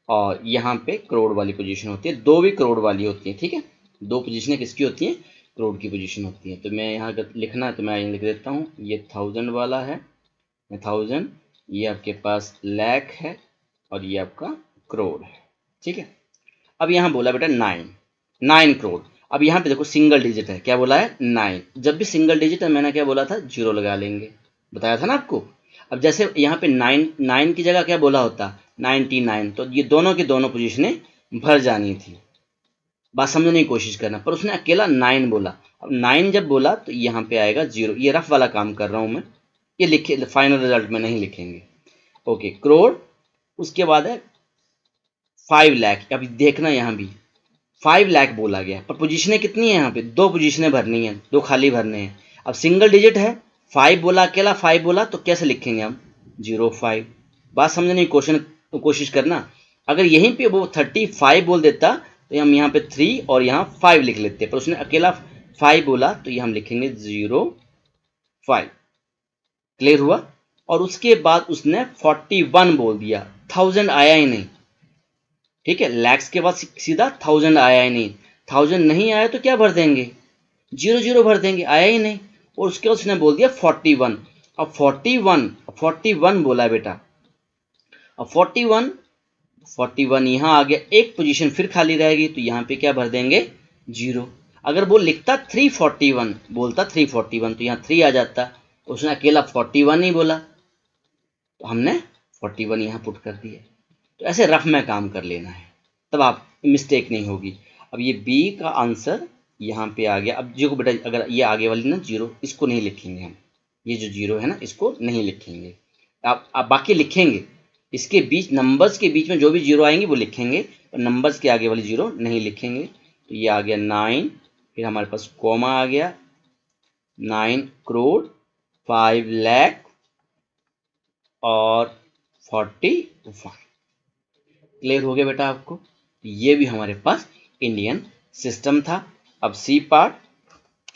और यहाँ पे करोड़ वाली पोजीशन होती है। 2 भी करोड़ वाली होती है, ठीक है। 2 पोजीशनें किसकी होती हैं, करोड़ की पोजीशन होती है। तो मैं यहाँ अगर लिखना है तो मैं यहाँ लिख देता हूँ, ये 1000 वाला है, 1000, ये आपके पास लाख है और ये आपका करोड़ है। ठीक है, अब यहाँ बोला बेटा 9 करोड़। अब यहाँ पे देखो सिंगल डिजिट है, क्या बोला है 9। जब भी सिंगल डिजिट है मैंने क्या बोला था, 0 लगा लेंगे, बताया था ना आपको। अब जैसे यहाँ पे 9 की जगह क्या बोला होता 99, तो ये दोनों की दोनों पोजीशनें भर जानी थी। बात समझने की कोशिश करना, पर उसने अकेला 9 बोला। अब 9 जब बोला तो यहाँ पे आएगा 0। ये रफ वाला काम कर रहा हूँ मैं, ये लिखे फाइनल रिजल्ट में नहीं लिखेंगे। ओके, करोड़। उसके बाद है 5 लाख। अभी देखना यहाँ भी 5 लाख बोला गया, पर पोजीशनें कितनी है यहाँ पे, 2 पोजीशनें भरनी है, 2 खाली भरने हैं। अब सिंगल डिजिट है, 5 बोला अकेला, 5 बोला तो कैसे लिखेंगे हम 05। बात समझने की कोशिश करना। अगर यहीं पे वो 35 बोल देता तो हम यहाँ पे 3 और यहाँ 5 लिख लेते, पर उसने अकेला 5 बोला तो ये हम लिखेंगे 05। क्लियर हुआ। और उसके बाद उसने 41 बोल दिया, 1000 आया ही नहीं। ठीक है, लैक्स के बाद सीधा 1000 आया ही नहीं। 1000 नहीं आया तो क्या भर देंगे, 00 भर देंगे, आया ही नहीं। और उसके बाद उसने बोल दिया 41। अब 41 बोला बेटा। अब 41 यहाँ आ गया, एक पोजीशन फिर खाली रहेगी, तो यहाँ पे क्या भर देंगे 0। अगर वो लिखता 341, बोलता 341, तो यहाँ 3 आ जाता। उसने अकेला 41 ही बोला, तो हमने 41 यहाँ पुट कर दिया। तो ऐसे रफ में काम कर लेना है, तब आप मिस्टेक नहीं होगी। अब ये बी का आंसर यहाँ पे आ गया। अब जो बेटा अगर ये आगे वाली ना 0, इसको नहीं लिखेंगे हम, ये जो 0 है ना इसको नहीं लिखेंगे। आप बाकी लिखेंगे, इसके बीच नंबर्स के बीच में जो भी 0 आएंगे वो लिखेंगे, और नंबर्स के आगे वाली 0 नहीं लिखेंगे। तो ये आ गया 9, फिर हमारे पास कॉमा आ गया 9 करोड़ 5 लाख और 41। क्लियर हो गया बेटा आपको। ये भी हमारे पास इंडियन सिस्टम था। अब सी पार्ट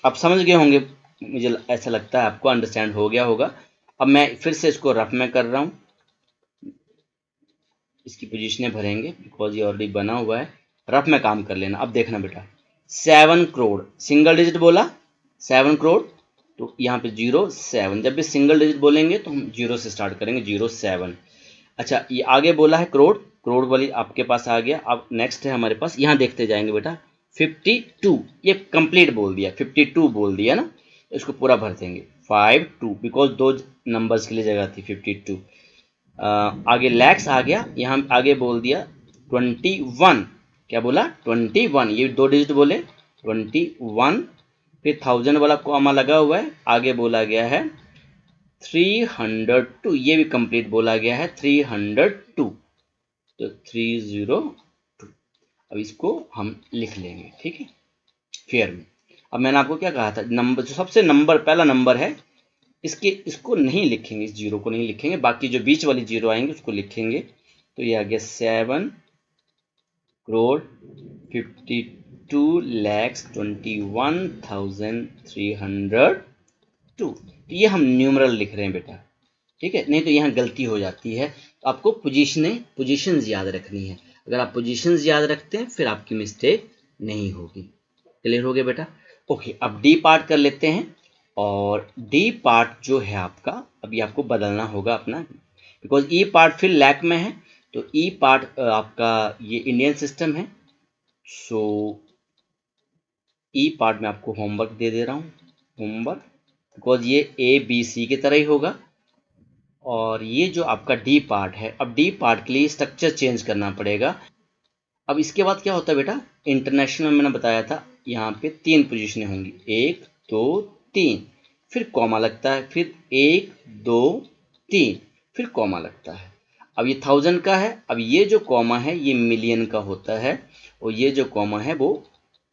अब समझ गए होंगे, मुझे ऐसा लगता है आपको अंडरस्टैंड हो गया होगा। अब मैं फिर से इसको रफ में कर रहा हूँ, इसकी पोजीशनें भरेंगे बिकॉज ये ऑलरेडी बना हुआ है। रफ में काम कर लेना। अब देखना बेटा 7 करोड़, सिंगल डिजिट बोला 7 करोड़, तो यहाँ पे 07। जब भी सिंगल डिजिट बोलेंगे तो हम 0 से स्टार्ट करेंगे, 07। अच्छा, ये आगे बोला है करोड़, करोड़ वाली आपके पास आ गया। अब नेक्स्ट है हमारे पास, यहाँ देखते जाएंगे बेटा 52। ये कंप्लीट बोल दिया, 52 बोल दिया ना, इसको पूरा भर देंगे 52 बिकॉज 2 नंबर्स के लिए जगह थी 52। आगे लैक्स आ गया, यहाँ आगे बोल दिया 21। क्या बोला 21, ये 2 डिजिट बोले 21। फिर 1000 वाला कॉमा लगा हुआ है, आगे बोला गया है 302, ये भी कंप्लीट बोला गया है 302, तो 302। अब इसको हम लिख लेंगे, ठीक है, फेयर में। अब मैंने आपको क्या कहा था, नंबर जो सबसे पहला नंबर है इसको नहीं लिखेंगे, इस 0 को नहीं लिखेंगे, बाकी जो बीच वाली 0 आएंगे उसको लिखेंगे। तो ये आ गया 7 करोड़ 52,21,302। ये हम न्यूमरल लिख रहे हैं बेटा, ठीक है, नहीं तो यहाँ गलती हो जाती है। तो आपको पोजीशंस याद रखनी है। अगर आप पोजीशंस याद रखते हैं फिर आपकी मिस्टेक नहीं होगी। क्लियर हो गया बेटा। ओके, अब डी पार्ट कर लेते हैं। और डी पार्ट जो है आपका, अभी आपको बदलना होगा अपना, बिकॉज ई पार्ट फिर लैक में है, तो ई पार्ट आपका ये इंडियन सिस्टम है। सो ई पार्ट में आपको होमवर्क दे दे रहा हूँ, होमवर्क, बिकॉज ये ABC की तरह ही होगा। और ये जो आपका डी पार्ट है, अब डी पार्ट के लिए स्ट्रक्चर चेंज करना पड़ेगा। अब इसके बाद क्या होता है बेटा, इंटरनेशनल मैंने बताया था, यहाँ पे 3 पोजीशनें होंगी, 1 2 3, फिर कॉमा लगता है, फिर 1 2 3, फिर कॉमा लगता है। अब ये 1000 का है, अब ये जो कॉमा है ये मिलियन का होता है, और ये जो कॉमा है वो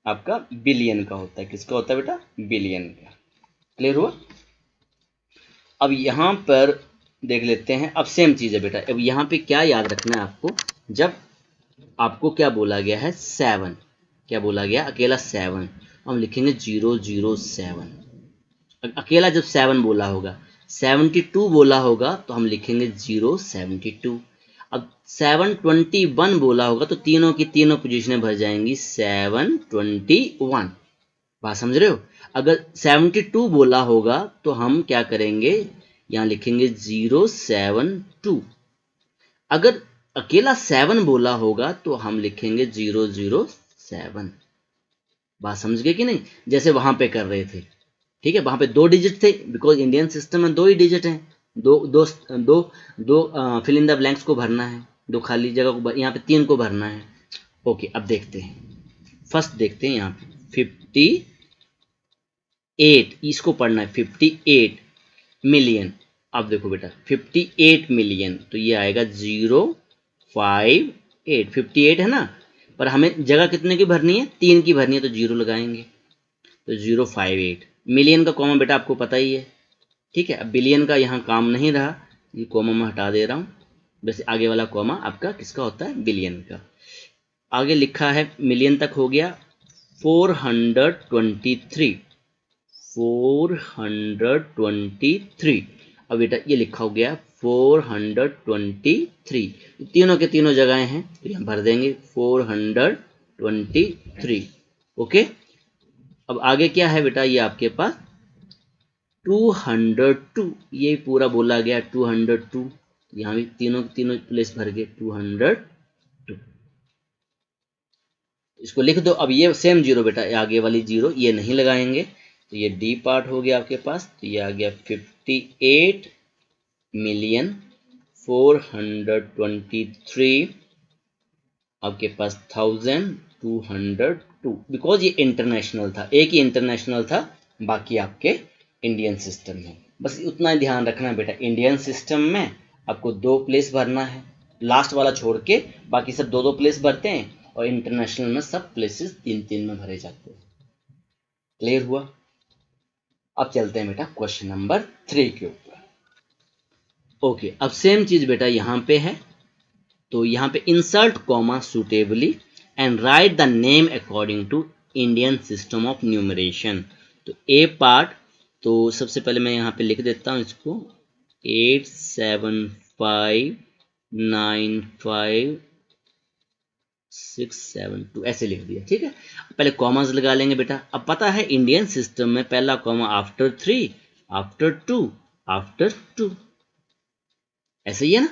आपका बिलियन का होता है। किसका होता है बेटा, बिलियन का। क्लियर हुआ। अब यहाँ पर देख लेते हैं, अब सेम चीज़ है बेटा। अब यहाँ पे क्या याद रखना है आपको, जब आपको क्या बोला गया है 7, क्या बोला गया, अकेला 7, हम लिखेंगे 007। अकेला जब 7 बोला होगा, 72 बोला होगा तो हम लिखेंगे 072। अब 721 बोला होगा तो तीनों की तीनों पोजीशनें भर जाएंगी 721। बात समझ रहे हो। अगर 72 बोला होगा तो हम क्या करेंगे, यहाँ लिखेंगे 072। अगर अकेला 7 बोला होगा तो हम लिखेंगे 007। बात समझ गए कि नहीं, जैसे वहां पे कर रहे थे। ठीक है, वहां पे 2 डिजिट थे, बिकॉज इंडियन सिस्टम में 2 ही डिजिट हैं। दो दो दो दो फिल इन द ब्लैंक्स को भरना है, 2 खाली जगह को यहाँ पे 3 को भरना है। ओके, अब देखते हैं, फर्स्ट देखते हैं यहाँ पे 58, इसको पढ़ना है 58 मिलियन। अब देखो बेटा 58 मिलियन, तो ये आएगा 058। 58 है ना, पर हमें जगह कितने की भरनी है, 3 की भरनी है, तो 0 लगाएंगे, तो 058। मिलियन का कॉमा बेटा आपको पता ही है। ठीक है, अब बिलियन का यहाँ काम नहीं रहा, ये कॉमा मैं हटा दे रहा हूँ। वैसे आगे वाला कॉमा आपका किसका होता है, बिलियन का। आगे लिखा है मिलियन तक हो गया, 423। 423। अब बेटा ये लिखा हो गया 423, तीनों के तीनों जगह हैं, तो यहाँ भर देंगे 423। ओके, अब आगे क्या है बेटा, ये आपके पास 202, ये पूरा बोला गया 202, यहाँ भी तीनों प्लेस भर गए 202। इसको लिख दो। अब ये सेम 0 बेटा, आगे वाली 0 ये नहीं लगाएंगे, तो ये डी पार्ट हो गया आपके पास, तो ये आ गया 58 मिलियन 423 आपके पास 1202, बिकॉज ये इंटरनेशनल था, एक ही इंटरनेशनल था, बाकी आपके इंडियन सिस्टम में। बस उतना ही ध्यान रखना बेटा, इंडियन सिस्टम में आपको 2 प्लेस भरना है, लास्ट वाला छोड़ के बाकी सब 2 प्लेस भरते हैं, और इंटरनेशनल में सब प्लेसेस 3 में भरे जाते हैं। क्लियर हुआ? अब चलते हैं बेटा क्वेश्चन नंबर 3 के ऊपर। ओके, अब सेम चीज बेटा यहाँ पे है, तो यहाँ पे insert comma suitably and write the name according to Indian system of numeration. तो ए पार्ट, तो सबसे पहले मैं यहाँ पे लिख देता हूँ इसको 87595 672, ऐसे लिख दिया। ठीक है, पहले कॉमास लगा लेंगे बेटा। अब पता है इंडियन सिस्टम में पहला कॉमा आफ्टर 3, आफ्टर 2, आफ्टर 2, ऐसे ही है ना।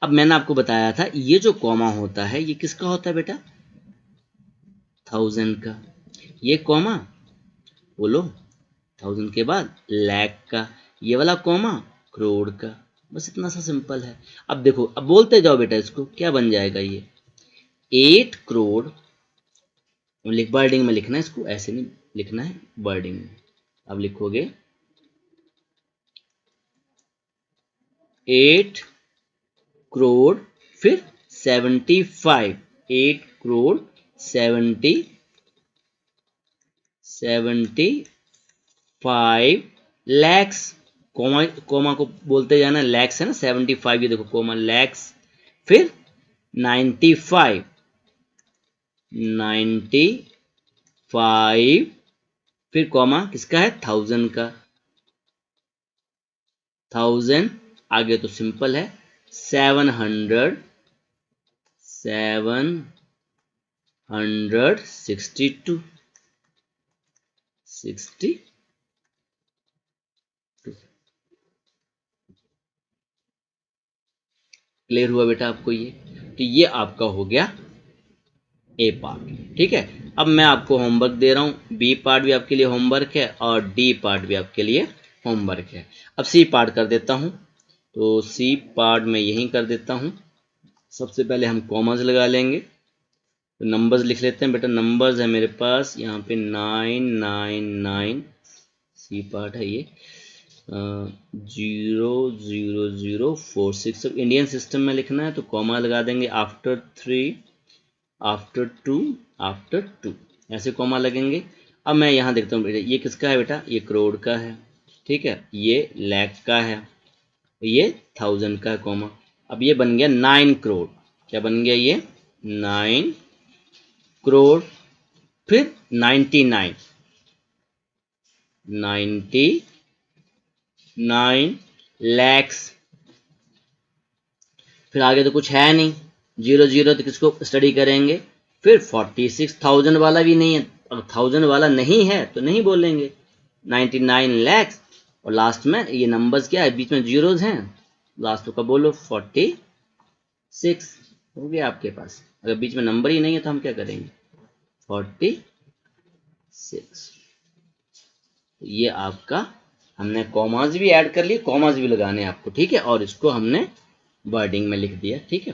अब मैंने आपको बताया था ये जो कॉमा होता है ये किसका होता है बेटा, 1000 का। ये कॉमा बोलो 1000 के बाद लाख का, ये वाला कॉमा करोड़ का। बस इतना सा सिंपल है। अब देखो, अब बोलते जाओ बेटा, इसको क्या बन जाएगा, ये 8 करोड़, वर्डिंग में लिखना है इसको, ऐसे नहीं लिखना है, वर्डिंग में। अब लिखोगे 8 करोड़ फिर 75, 8 करोड़ 75 लैक्स, कोमा को बोलते जाना, लैक्स है ना, 75, ये देखो कोमा लैक्स, फिर 95 फिर कॉमा किसका है, 1000 का, 1000 आगे तो सिंपल है, 762 62। क्लियर हुआ बेटा आपको ये? तो ये आपका हो गया ए पार्ट। ठीक है, अब मैं आपको होमवर्क दे रहा हूं, बी पार्ट भी आपके लिए होमवर्क है और डी पार्ट भी आपके लिए होमवर्क है। अब सी पार्ट कर देता हूं, तो सी पार्ट में यही कर देता हूं। सबसे पहले हम कॉमर्स लगा लेंगे, तो नंबर्स लिख लेते हैं बेटा। नंबर्स है मेरे पास यहाँ पे 999, सी पार्ट है ये, 00046। सब इंडियन सिस्टम में लिखना है, तो कॉमा लगा देंगे आफ्टर 3, आफ्टर 2, आफ्टर 2, ऐसे कॉमा लगेंगे। अब मैं यहाँ देखता हूँ बेटा, ये किसका है बेटा, ये करोड़ का है। ठीक है, ये लाख का है, ये 1000 का है कॉमा। अब ये बन गया 9 करोड़, क्या बन गया ये 9 करोड़, फिर 99 लैक्स, फिर आगे तो कुछ है नहीं, 00 तो किसको स्टडी करेंगे। फिर 46,000 वाला भी नहीं है, अब 1000 वाला नहीं है तो नहीं बोलेंगे, 99 लैक्स और लास्ट में ये नंबर्स क्या है, बीच में जीरोज हैं, लास्ट का बोलो 46 हो गया आपके पास। अगर बीच में नंबर ही नहीं है तो हम क्या करेंगे, 46। ये आपका हमने कॉमाज भी ऐड कर लिए, कॉमाज भी लगाने हैं आपको, ठीक है, और इसको हमने वर्डिंग में लिख दिया, ठीक है।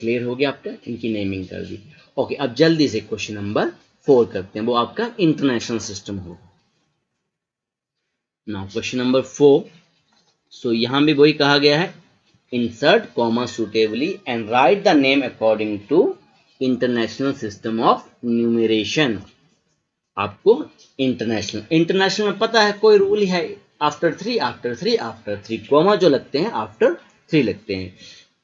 क्लियर हो गया आपका, इनकी नेमिंग कर दी। ओके, अब जल्दी से क्वेश्चन नंबर 4 करते हैं, वो आपका इंटरनेशनल सिस्टम होगा। नाउ क्वेश्चन नंबर 4, सो यहां भी वही कहा गया है, insert comma suitably and write the name according to international system of numeration. आपको इंटरनेशनल में पता है कोई रूल है, आफ्टर 3 कॉमा जो लगते हैं आफ्टर 3 लगते हैं,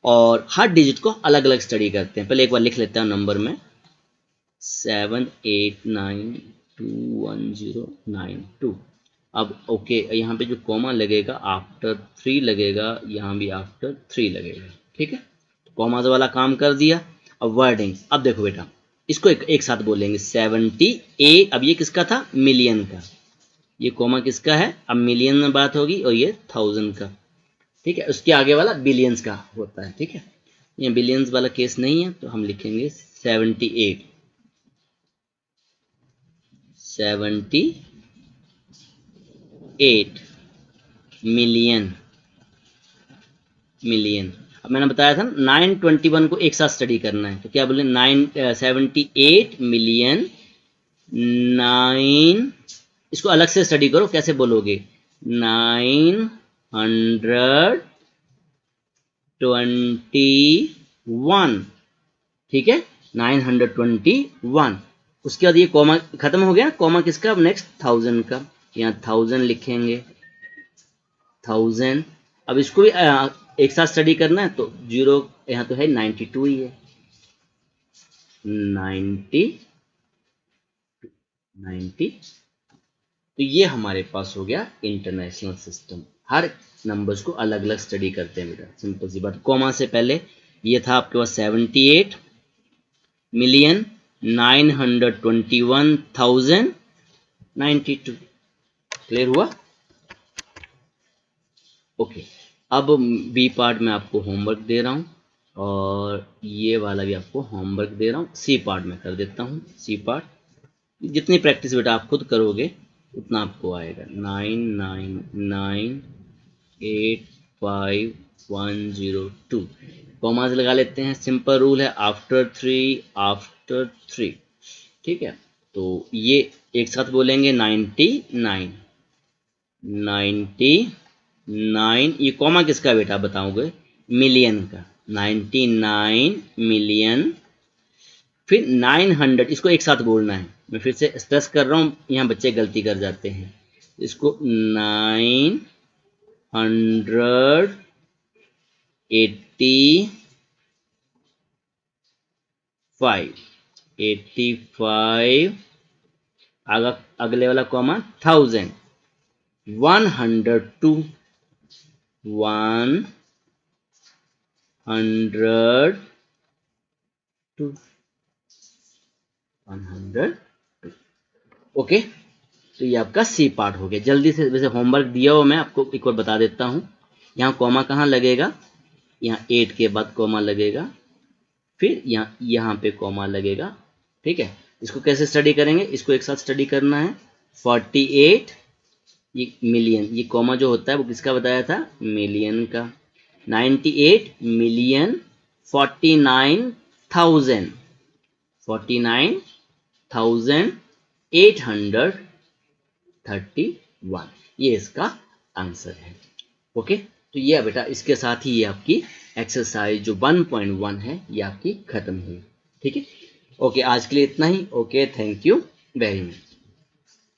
और हर डिजिट को अलग अलग स्टडी करते हैं। पहले एक बार लिख लेते हैं नंबर में, 789210992। अब ओके, यहाँ पे जो कॉमा लगेगा आफ्टर 3 लगेगा, यहाँ भी आफ्टर 3 लगेगा, ठीक है। कॉमाज वाला काम कर दिया। अब वर्डिंग, अब देखो बेटा, इसको एक साथ बोलेंगे 78। अब ये किसका था, मिलियन का, ये कॉमा किसका है, अब मिलियन में बात होगी, और ये 1000 का, ठीक है। उसके आगे वाला बिलियंस का होता है, ठीक है। ये बिलियंस वाला केस नहीं है, तो हम लिखेंगे 78 मिलियन। अब मैंने बताया था 921 को एक साथ स्टडी करना है, तो क्या बोले 78 मिलियन 9, इसको अलग से स्टडी करो, कैसे बोलोगे, 921, ठीक है, 921। उसके बाद ये कॉमा खत्म हो गया, कॉमा किसका, अब नेक्स्ट 1000 का, यहाँ 1000 लिखेंगे, 1000। अब इसको भी एक साथ स्टडी करना है, तो जीरो यहाँ तो है, 92 ही है, 90। तो ये हमारे पास हो गया इंटरनेशनल सिस्टम। हर नंबर्स को अलग अलग स्टडी करते हैं बेटा, सिंपल सी बात। कॉमा से पहले ये था आपके पास 78 मिलियन 921,092। क्लियर हुआ? ओके, अब बी पार्ट में आपको होमवर्क दे रहा हूँ, और ये वाला भी आपको होमवर्क दे रहा हूँ। सी पार्ट में कर देता हूँ। सी पार्ट जितनी प्रैक्टिस बेटा आप खुद करोगे उतना आपको आएगा। 999855102। कॉमाज लगा लेते हैं, सिंपल रूल है, आफ्टर 3, ठीक है। तो ये एक साथ बोलेंगे 99। ये कॉमा किसका बेटा बताओगे, मिलियन का, 99 मिलियन, फिर 900, इसको एक साथ बोलना है। मैं फिर से स्ट्रेस कर रहा हूँ, यहाँ बच्चे गलती कर जाते हैं। इसको 985 अगले वाला कॉमा 1000, 102 ओके। तो ये आपका सी पार्ट हो गया। जल्दी से, वैसे होमवर्क दिया हो मैं आपको एक बार बता देता हूँ। यहाँ कॉमा कहाँ लगेगा, यहाँ 8 के बाद कॉमा लगेगा, फिर यहाँ पे कॉमा लगेगा, ठीक है। इसको कैसे स्टडी करेंगे, इसको एक साथ स्टडी करना है। 48 ये मिलियन, ये कॉमा जो होता है वो किसका बताया था, मिलियन का। 98 मिलियन 49,831, ये इसका आंसर है। ओके, तो ये बेटा इसके साथ ही ये आपकी एक्सरसाइज जो 1.1 है ये आपकी खत्म हुई, ठीक है। ओके, आज के लिए इतना ही। Okay, thank you very much.